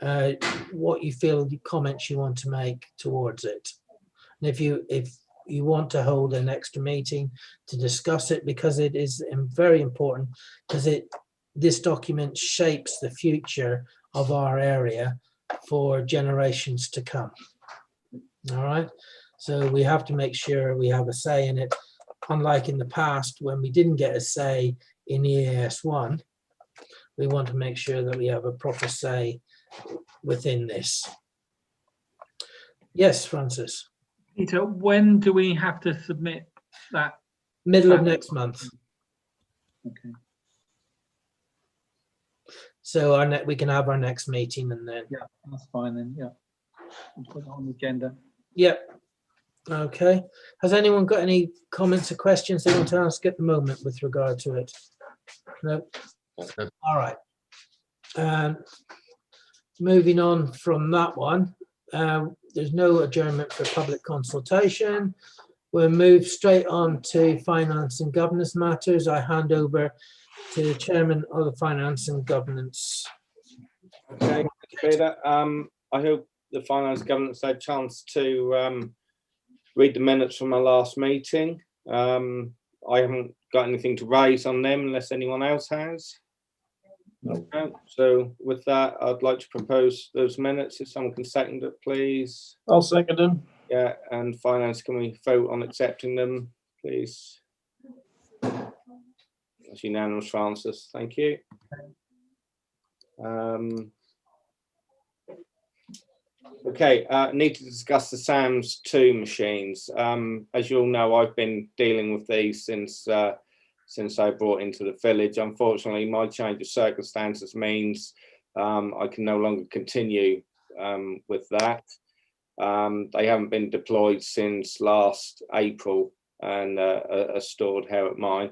you feel, the comments you want to make towards it. And if you want to hold an extra meeting to discuss it, because it is very important, because this document shapes the future of our area for generations to come. All right, so we have to make sure we have a say in it, unlike in the past when we didn't get a say in EAS1. We want to make sure that we have a proper say within this. Yes, Francis. Peter, when do we have to submit that? Middle of next month. Okay. So we can have our next meeting, and then. Yeah, that's fine then. Yeah, we'll put it on the agenda. Yep. Okay. Has anyone got any comments or questions they want to ask at the moment with regard to it? No. All right. Moving on from that one, there's no adjournment for public consultation. We'll move straight on to finance and governance matters. I hand over to the chairman of the finance and governance. Okay, Peter. I hope the finance governance had a chance to read the minutes from our last meeting. I haven't got anything to raise on them unless anyone else has. No. So with that, I'd like to propose those minutes. If someone can second it, please. I'll second them. Yeah, and finance, can we vote on accepting them, please? That's unanimous, Francis. Thank you. Okay, need to discuss the SAMS 2 machines. As you all know, I've been dealing with these since I brought into the village. Unfortunately, my change of circumstances means I can no longer continue with that. They haven't been deployed since last April and are stored here at mine.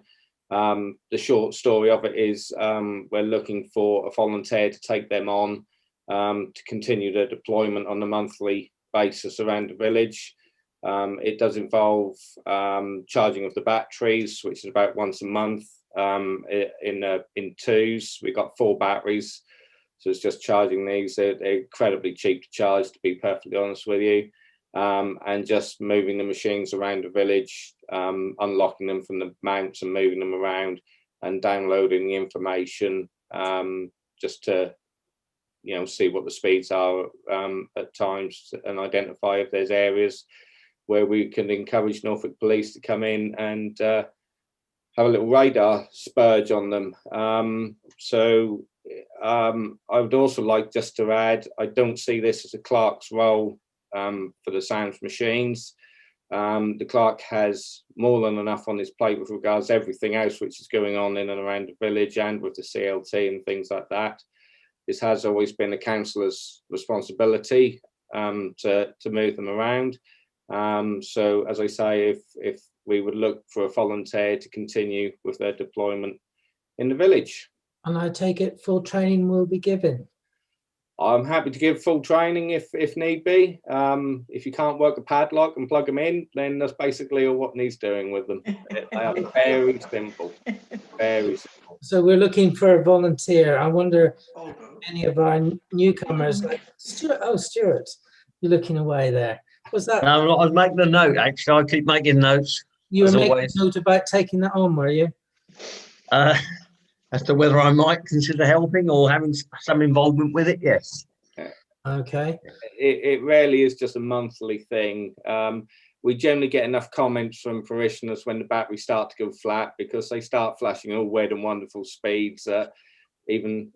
The short story of it is we're looking for a volunteer to take them on to continue their deployment on a monthly basis around the village. It does involve charging of the batteries, which is about once a month in twos. We've got 4 batteries, so it's just charging these. They're incredibly cheap to charge, to be perfectly honest with you, and just moving the machines around the village, unlocking them from the mounts and moving them around, and downloading the information just to see what the speeds are at times, and identify if there's areas where we can encourage Norfolk Police to come in and have a little radar spurge on them. I would also like just to add, I don't see this as a clerk's role for the SAMS machines. The clerk has more than enough on his plate with regards to everything else which is going on in and around the village and with the CLT and things like that. This has always been a councillor's responsibility to move them around. So as I say, if we would look for a volunteer to continue with their deployment in the village. And I take it full training will be given. I'm happy to give full training if need be. If you can't work a padlock and plug them in, then that's basically all what needs doing with them. They are very simple, very simple. So we're looking for a volunteer. I wonder any of our newcomers, like Stuart. Oh, Stuart, you're looking away there. Was that? No, I was making a note, actually. I keep making notes. You were making always. a note about taking that on, were you? As to whether I might consider helping or having some involvement with it, yes. Okay. It rarely is just a monthly thing. We generally get enough comments from parishioners when the batteries start to go flat, because they start flashing all weird and wonderful speeds. Even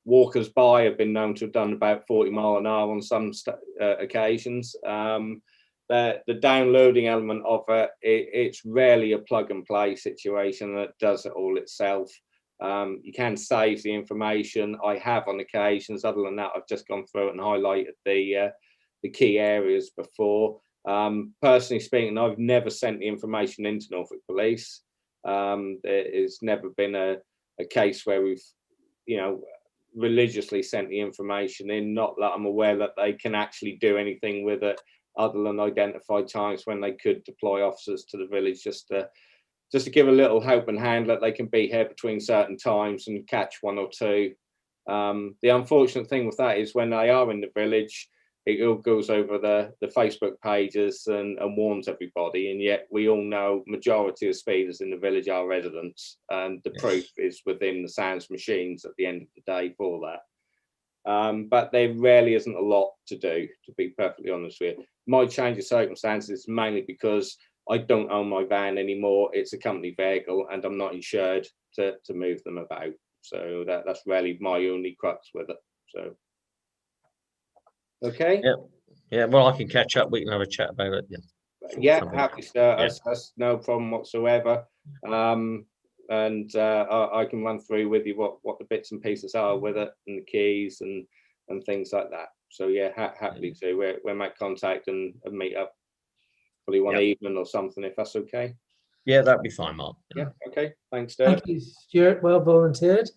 walkers by have been known to have done about 40 miles an hour on some occasions. The downloading element of it's rarely a plug and play situation that does it all itself. You can save the information. I have on occasions. Other than that, I've just gone through it and highlighted the key areas before. Personally speaking, I've never sent the information into Norfolk Police. There has never been a case where we've, religiously sent the information in, not that I'm aware that they can actually do anything with it other than identify times when they could deploy officers to the village, just to give a little helping hand that they can be here between certain times and catch one or two. The unfortunate thing with that is when they are in the village, it all goes over the Facebook pages and warns everybody, and yet we all know majority of speeders in the village are residents, and the proof is within the sounds machines at the end of the day for that. But there rarely isn't a lot to do, to be perfectly honest with you. My change of circumstances is mainly because I don't own my van anymore. It's a company vehicle and I'm not insured to move them about. So that's really my only crux with it. So, okay. Yeah, well, I can catch up. We can have a chat about it. Yeah, Something. happy, sir. That's no problem whatsoever. And I can run through with you what the bits and pieces are with it, and the keys and things like that. So yeah, happily to. We'll make contact and meet up probably one evening or something, if that's okay. Yeah, that'd be fine, Mark. Yeah, okay. Thanks, Dave. Thank you, Stuart. Well volunteered.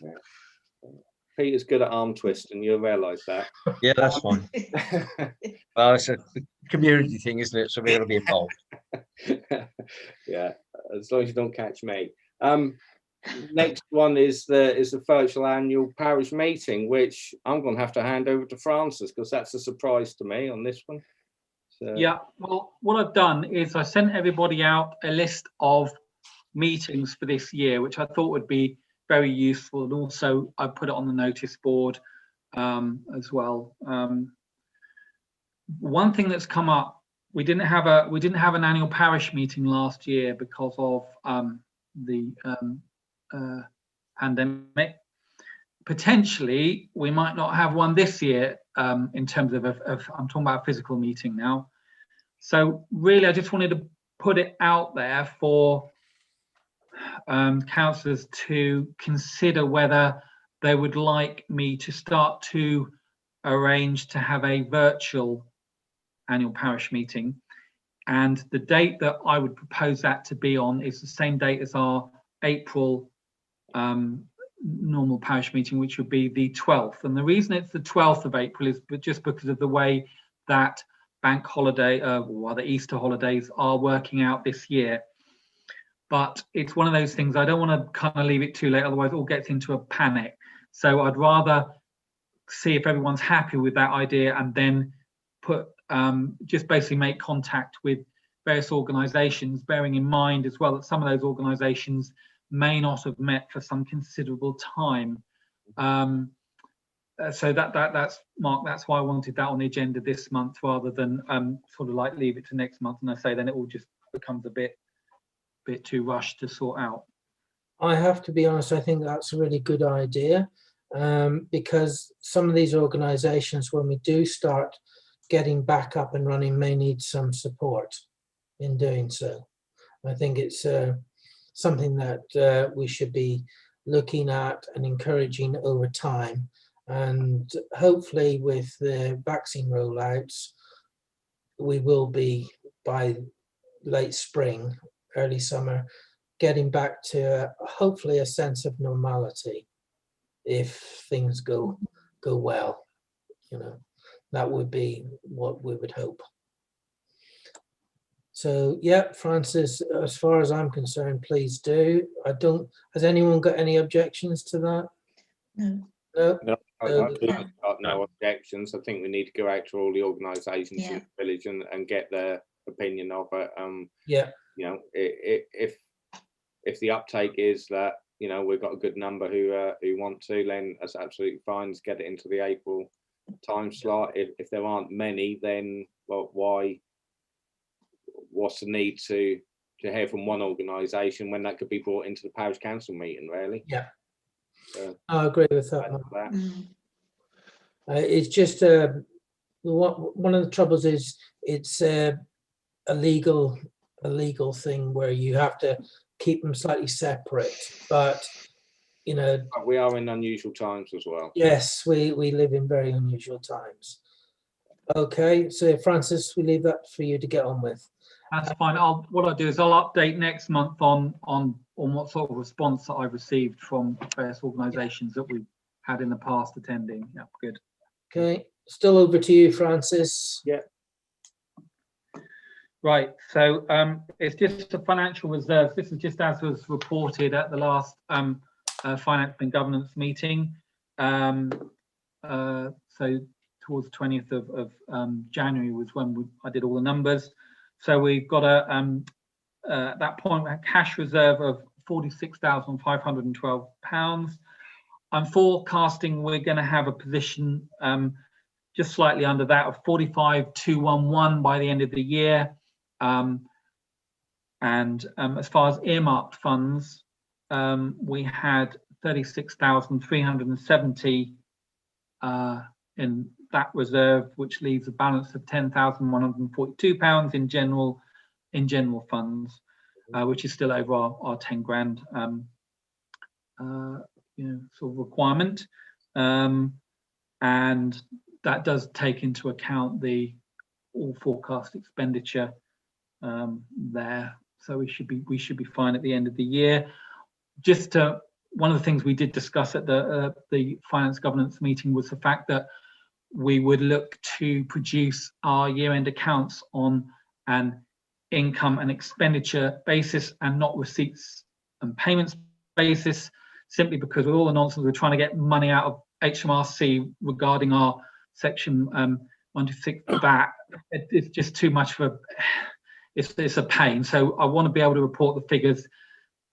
Yeah. Peter's good at arm twist, and you'll realise that. Yeah, that's fine. Well, it's a community thing, isn't it? So we're going to be involved. Yeah, as long as you don't catch me. Next one is the virtual annual parish meeting, which I'm going to have to hand over to Francis because that's a surprise to me on this one. So. Yeah, well, what I've done is I sent everybody out a list of meetings for this year, which I thought would be very useful, and also I put it on the notice board as well. One thing that's come up, we didn't have an annual parish meeting last year because of the pandemic. Potentially, we might not have one this year in terms of I'm talking about a physical meeting now. So really, I just wanted to put it out there for councillors to consider whether they would like me to start to arrange to have a virtual annual parish meeting. And the date that I would propose that to be on is the same date as our April normal parish meeting, which would be the 12th. And the reason it's the 12th of April is just because of the way that bank holiday, or the Easter holidays are working out this year. But it's one of those things, I don't want to kind of leave it too late, otherwise it all gets into a panic. So I'd rather see if everyone's happy with that idea and then put, just basically make contact with various organisations, bearing in mind as well that some of those organisations may not have met for some considerable time. So that's Mark, that's why I wanted that on the agenda this month rather than sort of like leave it to next month. And I say then it all just becomes a bit too rushed to sort out. I have to be honest, I think that's a really good idea, because some of these organisations, when we do start getting back up and running, may need some support in doing so. I think it's something that we should be looking at and encouraging over time. And hopefully with the vaccine rollouts, we will be by late spring, early summer, getting back to hopefully a sense of normality. If things go well, you know, that would be what we would hope. So yeah, Francis, as far as I'm concerned, please do. Has anyone got any objections to that? No. No. I've got no objections. I think we need to go out to all the organisations in the village and get their opinion of it. Yeah. You know, if the uptake is that, you know, we've got a good number who want to, then that's absolutely fine. Let's get it into the April time slot. If there aren't many, then well, what's the need to hear from one organisation when that could be brought into the parish council meeting, really? Yeah. I agree with that. It's just one of the troubles is it's a legal thing where you have to keep them slightly separate, but you know, we are in unusual times as well. Yes, we live in very unusual times. Okay, so Francis, we leave that for you to get on with. That's fine. What I'll do is I'll update next month on what sort of response that I've received from various organisations that we've had in the past attending. Yeah, good. Okay, still over to you, Francis. Yeah. Right, so it's just the financial reserves. This is just as was reported at the last finance and governance meeting. So towards the 20th of January was when I did all the numbers. So we've got at that point, we had cash reserve of £46,512. I'm forecasting we're going to have a position just slightly under that of 45,211 by the end of the year. As far as earmarked funds, we had 36,370 in that reserve, which leaves a balance of £10,142 in general funds, which is still over our 10 grand sort of requirement, and that does take into account the all forecast expenditure there. So we should be fine at the end of the year. One of the things we did discuss at the finance governance meeting was the fact that we would look to produce our year-end accounts on an income and expenditure basis and not receipts and payments basis, simply because with all the nonsense we're trying to get money out of HMRC regarding our section 126 VAT, it's just too much for it's a pain. So I want to be able to report the figures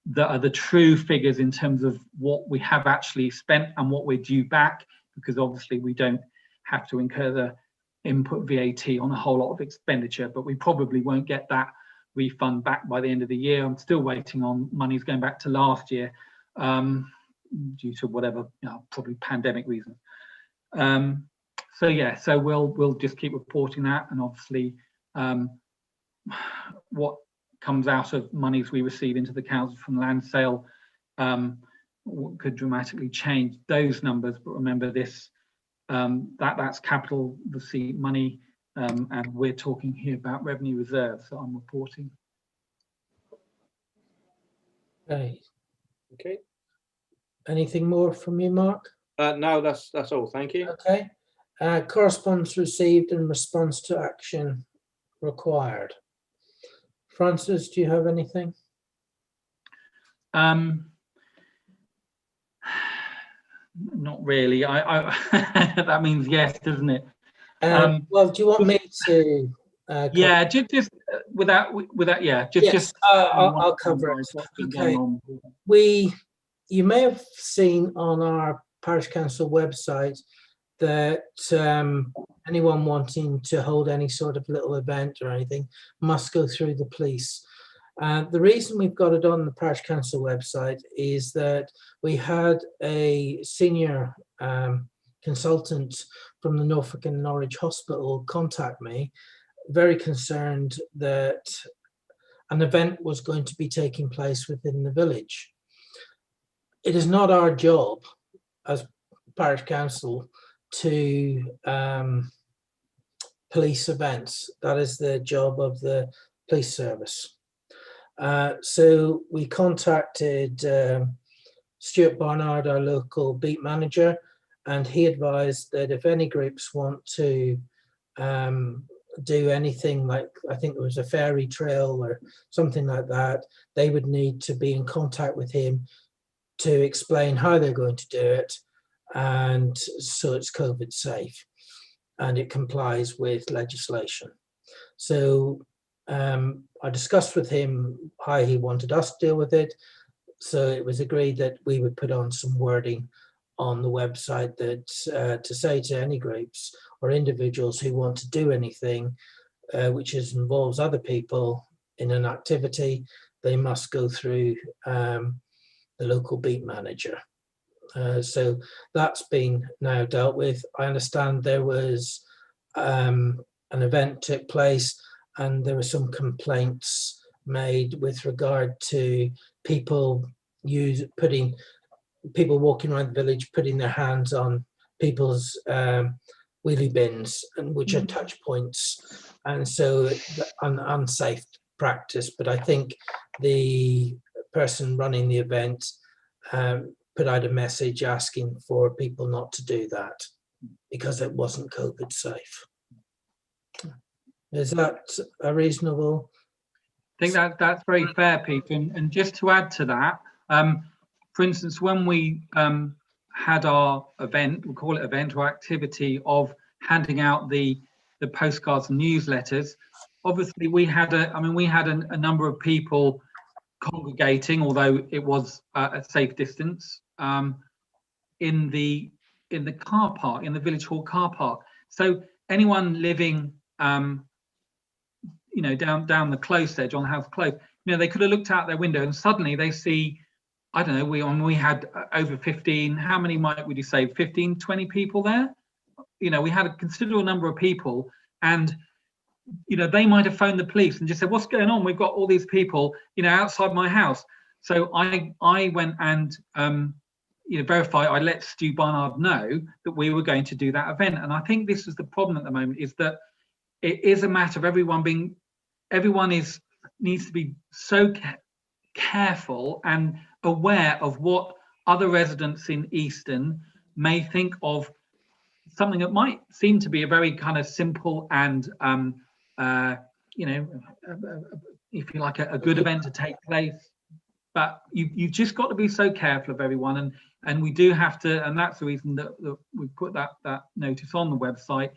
that are the true figures in terms of what we have actually spent and what we're due back, because obviously we don't have to incur the input VAT on a whole lot of expenditure, but we probably won't get that refund back by the end of the year. I'm still waiting on monies going back to last year due to whatever, probably pandemic reasons. So yeah, so we'll just keep reporting that, and obviously what comes out of monies we receive into the council from land sale could dramatically change those numbers. But remember this, that's capital receipt money, and we're talking here about revenue reserves, so I'm reporting. Okay. Okay. Anything more from you, Mark? No, that's all. Thank you. Okay. Correspondence received in response to action required. Francis, do you have anything? Not really. I that means yes, doesn't it? Well, do you want me to? Yeah, just without yeah, just I'll cover it. Okay. You may have seen on our parish council website that anyone wanting to hold any sort of little event or anything must go through the police. The reason we've got it on the parish council website is that we had a senior consultant from the Norfolk and Norwich Hospital contact me, very concerned that an event was going to be taking place within the village. It is not our job as parish council to police events. That is the job of the police service. So we contacted Stuart Barnard, our local beat manager, and he advised that if any groups want to do anything like, I think there was a fairy trail or something like that, they would need to be in contact with him to explain how they're going to do it, and so it's COVID safe and it complies with legislation. So I discussed with him how he wanted us to deal with it. So it was agreed that we would put on some wording on the website that to say to any groups or individuals who want to do anything which involves other people in an activity, they must go through the local beat manager. So that's been now dealt with. I understand there was an event took place and there were some complaints made with regard to people walking around the village, putting their hands on people's wheelie bins, and which are touch points, and so an unsafe practice. But I think the person running the event put out a message asking for people not to do that because it wasn't COVID safe. Is that a reasonable? I think that's very fair, Peter. And just to add to that, for instance, when we had our event, we call it event or activity of handing out the postcards and newsletters, obviously we had a number of people congregating, although it was a safe distance, in the car park, in the village hall car park. So anyone living down the close edge on the house close, they could have looked out their window and suddenly they see, I don't know, we had over 15, how many would you say, 15, 20 people there? We had a considerable number of people, and they might have phoned the police and just said, what's going on? We've got all these people, outside my house. So I went and verified, I let Stu Barnard know that we were going to do that event. And I think this is the problem at the moment, is that it is a matter of everyone needs to be so careful and aware of what other residents in Easton may think of something that might seem to be a very kind of simple and if you like, a good event to take place. But you've just got to be so careful of everyone, and we do have to, and that's the reason that we put that notice on the website.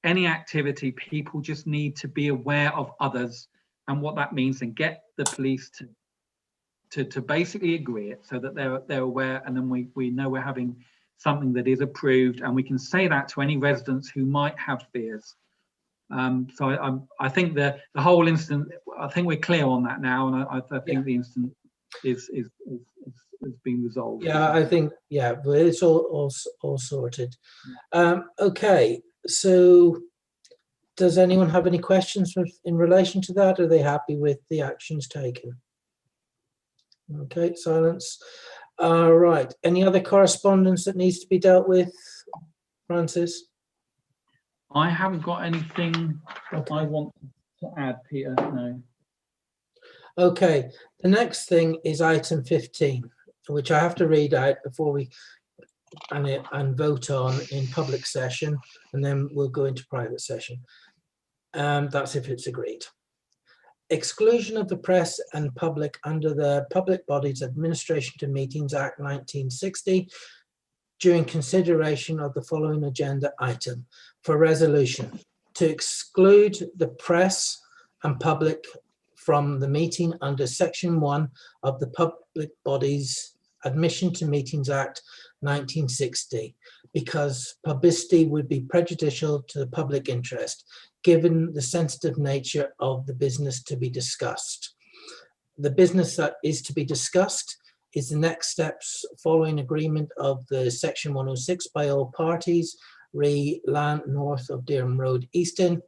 Any activity, people just need to be aware of others and what that means, and get the police to basically agree it so that they're aware, and then we know we're having something that is approved, and we can say that to any residents who might have fears. So I think the whole incident, I think we're clear on that now, and I think the incident is being resolved. Yeah, I think, but it's all sorted. Okay, so does anyone have any questions in relation to that? Are they happy with the actions taken? Okay, silence. All right, any other correspondence that needs to be dealt with, Francis? I haven't got anything that I want to add, Peter, no. Okay, the next thing is item 15, which I have to read out before we and vote on in public session, and then we'll go into private session. That's if it's agreed. Exclusion of the press and public under the Public Bodies Administration to Meetings Act 1960 during consideration of the following agenda item for resolution: to exclude the press and public from the meeting under Section 1 of the Public Bodies Admission to Meetings Act 1960, because publicity would be prejudicial to the public interest, given the sensitive nature of the business to be discussed. The business that is to be discussed is the next steps following agreement of the Section 106 by all parties, re land north of Derham Road, Easton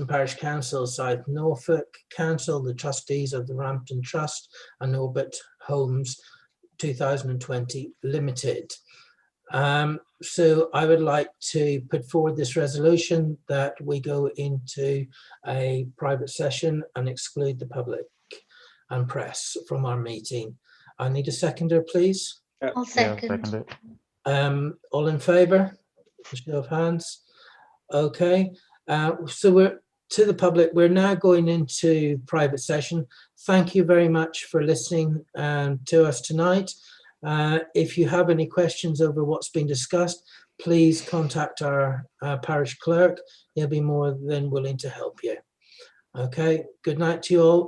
Parish Council, South Norfolk Council, the trustees of the Rampton Trust, and Orbit Homes 2020 Limited. So I would like to put forward this resolution that we go into a private session and exclude the public and press from our meeting. I need a seconder, please. I'll second. Second it. All in favour? Show of hands. Okay. So we're to the public. We're now going into private session. Thank you very much for listening to us tonight. If you have any questions over what's been discussed, please contact our parish clerk. He'll be more than willing to help you. Okay. Good night to you all.